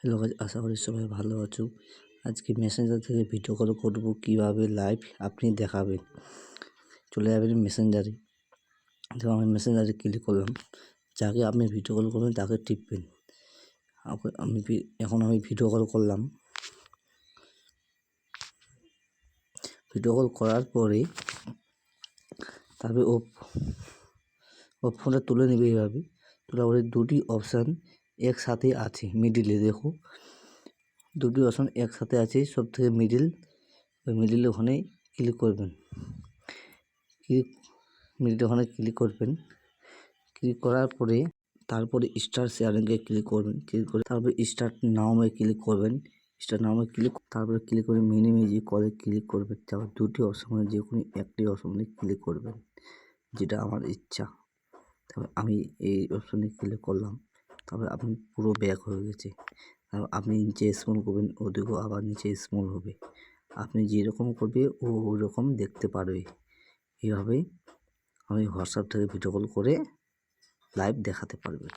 Hello guys, আশা করি সবাই ভালো আছো। আজকে মেসেঞ্জার থেকে ভিডিও কল করব, কিভাবে লাইভ আপনি দেখাবেন। চলে যাবেন মেসেঞ্জারে। তো আমি মেসেঞ্জারে ক্লিক করলাম, যাকে আপনি ভিডিও কল করবেন তাকে টিপবেন। এখন আমি ভিডিও কল করলাম। ভিডিও কল করার পরে তারপরে ও ফোনটা তুলে নেবে। এইভাবে তোলার পরে দুটি অপশান একসাথে আছে মিডিলে, দেখো দুটি অপশান একসাথে আছে, সব থেকে ওই মিডিলে ওখানে ক্লিক করবেন। ওখানে ক্লিক করবেন। ক্লিক করার পরে তারপরে স্টার শেয়ারিংয়ে ক্লিক করবেন। ক্লিক করে তারপরে স্টার্ট নাওয়ে ক্লিক করবেন। তারপরে ক্লিক করে মিনিমাইজ কলে ক্লিক করবেন। তারপর দুটি অপশানে যে কোনো একটি অপশানে ক্লিক করবেন, যেটা আমার ইচ্ছা। তারপর আমি এই অপশানে ক্লিক করলাম। তারপরে আপনি পুরো ব্যাক হয়ে গেছে। তারপর আপনি নিচে স্ক্রল করবেন, ওদিকেও আবার নিচে স্ক্রল হবে। আপনি যেরকম করবে ও ওই রকম দেখতে পারবে। এইভাবেই আমি হোয়াটসঅ্যাপ থেকে ভিডিও কল করে লাইভ দেখাতে পারবে।